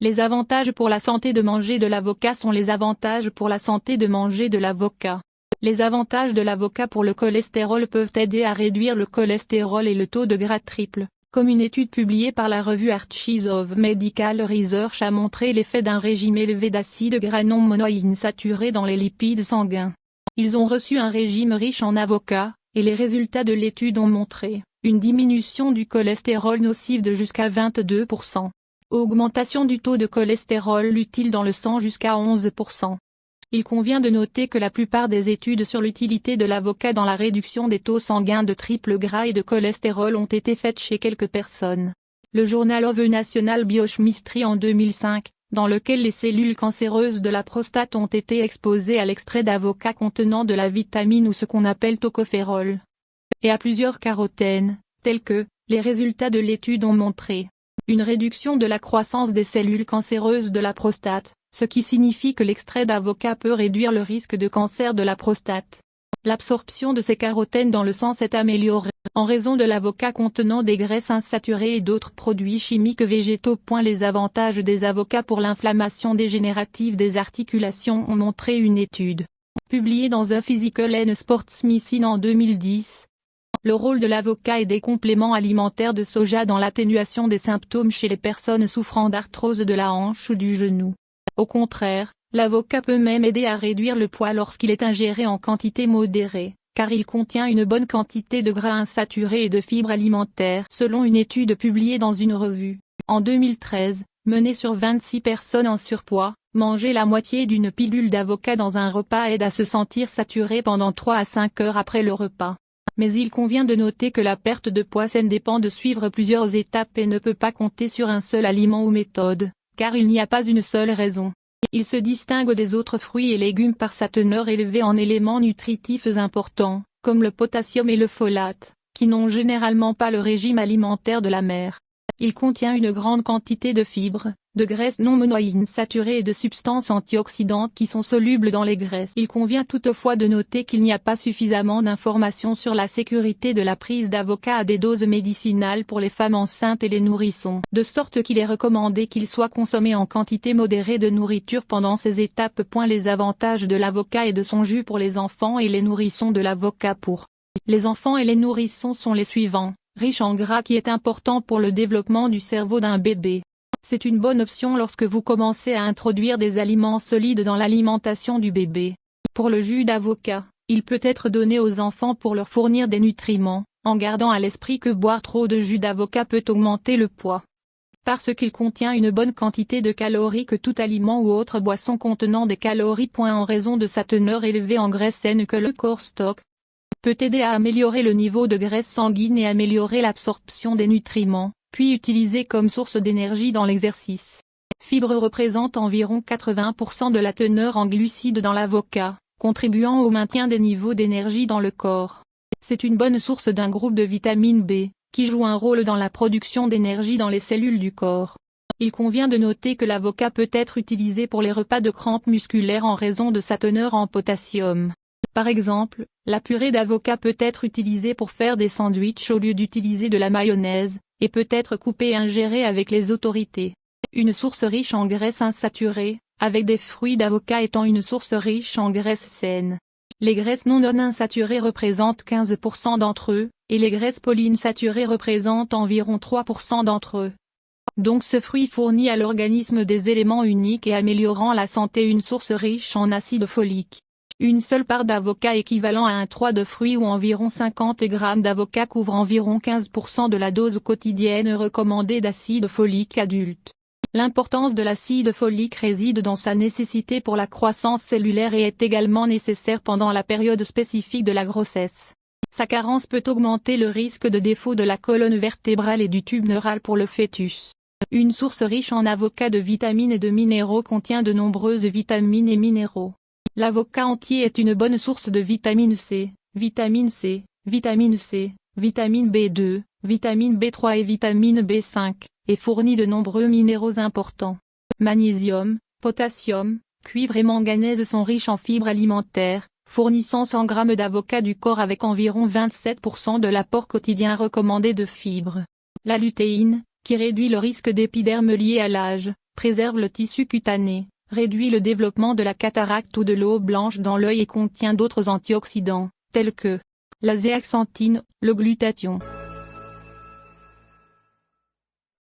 Les avantages pour la santé de manger de l'avocat sont les avantages pour la santé de manger de l'avocat. Les avantages de l'avocat pour le cholestérol peuvent aider à réduire le cholestérol et le taux de gras triple, comme une étude publiée par la revue Archives of Medical Research a montré l'effet d'un régime élevé d'acides gras non monoinsaturés dans les lipides sanguins. Ils ont reçu un régime riche en avocat, et les résultats de l'étude ont montré une diminution du cholestérol nocif de jusqu'à 22%. Augmentation du taux de cholestérol utile dans le sang jusqu'à 11%. Il convient de noter que la plupart des études sur l'utilité de l'avocat dans la réduction des taux sanguins de triple gras et de cholestérol ont été faites chez quelques personnes. Le journal of National Biochemistry en 2005, dans lequel les cellules cancéreuses de la prostate ont été exposées à l'extrait d'avocat contenant de la vitamine ou ce qu'on appelle tocophérol, et à plusieurs carotènes, tels que, les résultats de l'étude ont montré une réduction de la croissance des cellules cancéreuses de la prostate, ce qui signifie que l'extrait d'avocat peut réduire le risque de cancer de la prostate. L'absorption de ces carotènes dans le sang s'est améliorée en raison de l'avocat contenant des graisses insaturées et d'autres produits chimiques végétaux. Les avantages des avocats pour l'inflammation dégénérative des articulations ont montré une étude publiée dans The Physical and Sports Medicine en 2010. Le rôle de l'avocat et des compléments alimentaires de soja dans l'atténuation des symptômes chez les personnes souffrant d'arthrose de la hanche ou du genou. Au contraire, l'avocat peut même aider à réduire le poids lorsqu'il est ingéré en quantité modérée, car il contient une bonne quantité de gras insaturés et de fibres alimentaires selon une étude publiée dans une revue. En 2013, menée sur 26 personnes en surpoids, manger la moitié d'une pilule d'avocat dans un repas aide à se sentir saturé pendant 3 à 5 heures après le repas. Mais il convient de noter que la perte de poids saine dépend de suivre plusieurs étapes et ne peut pas compter sur un seul aliment ou méthode, car il n'y a pas une seule raison. Il se distingue des autres fruits et légumes par sa teneur élevée en éléments nutritifs importants, comme le potassium et le folate, qui n'ont généralement pas le régime alimentaire de la mère. Il contient une grande quantité de fibres, de graisses non monoinsaturées et de substances antioxydantes qui sont solubles dans les graisses. Il convient toutefois de noter qu'il n'y a pas suffisamment d'informations sur la sécurité de la prise d'avocat à des doses médicinales pour les femmes enceintes et les nourrissons, de sorte qu'il est recommandé qu'il soit consommé en quantité modérée de nourriture pendant ces étapes. Les avantages de l'avocat et de son jus pour les enfants et les nourrissons de l'avocat pour les enfants et les nourrissons sont les suivants. Riche en gras qui est important pour le développement du cerveau d'un bébé. C'est une bonne option lorsque vous commencez à introduire des aliments solides dans l'alimentation du bébé. Pour le jus d'avocat, il peut être donné aux enfants pour leur fournir des nutriments, en gardant à l'esprit que boire trop de jus d'avocat peut augmenter le poids. Parce qu'il contient une bonne quantité de calories que tout aliment ou autre boisson contenant des calories. En raison de sa teneur élevée en graisse saine que le corps stocke, peut aider à améliorer le niveau de graisse sanguine et améliorer l'absorption des nutriments, puis utilisé comme source d'énergie dans l'exercice. Fibres représentent environ 80% de la teneur en glucides dans l'avocat, contribuant au maintien des niveaux d'énergie dans le corps. C'est une bonne source d'un groupe de vitamine B, qui joue un rôle dans la production d'énergie dans les cellules du corps. Il convient de noter que l'avocat peut être utilisé pour les repas de crampes musculaires en raison de sa teneur en potassium. Par exemple, la purée d'avocat peut être utilisée pour faire des sandwichs au lieu d'utiliser de la mayonnaise, et peut être coupée et ingérée avec les autorités. Une source riche en graisses insaturées, avec des fruits d'avocat étant une source riche en graisses saines. Les graisses non insaturées représentent 15% d'entre eux, et les graisses polyinsaturées représentent environ 3% d'entre eux. Donc ce fruit fournit à l'organisme des éléments uniques et améliorant la santé. Une source riche en acide folique. Une seule part d'avocat équivalent à un 3 de fruits ou environ 50 g d'avocat couvre environ 15% de la dose quotidienne recommandée d'acide folique adulte. L'importance de l'acide folique réside dans sa nécessité pour la croissance cellulaire et est également nécessaire pendant la période spécifique de la grossesse. Sa carence peut augmenter le risque de défaut de la colonne vertébrale et du tube neural pour le fœtus. Une source riche en avocat de vitamines et de minéraux contient de nombreuses vitamines et minéraux. L'avocat entier est une bonne source de vitamine C, vitamine C, vitamine C, vitamine B2, vitamine B3 et vitamine B5, et fournit de nombreux minéraux importants. Magnésium, potassium, cuivre et manganèse sont riches en fibres alimentaires, fournissant 100 g d'avocat du corps avec environ 27% de l'apport quotidien recommandé de fibres. La lutéine, qui réduit le risque d'épiderme lié à l'âge, préserve le tissu cutané, réduit le développement de la cataracte ou de l'eau blanche dans l'œil et contient d'autres antioxydants, tels que la zéaxanthine, le glutathion.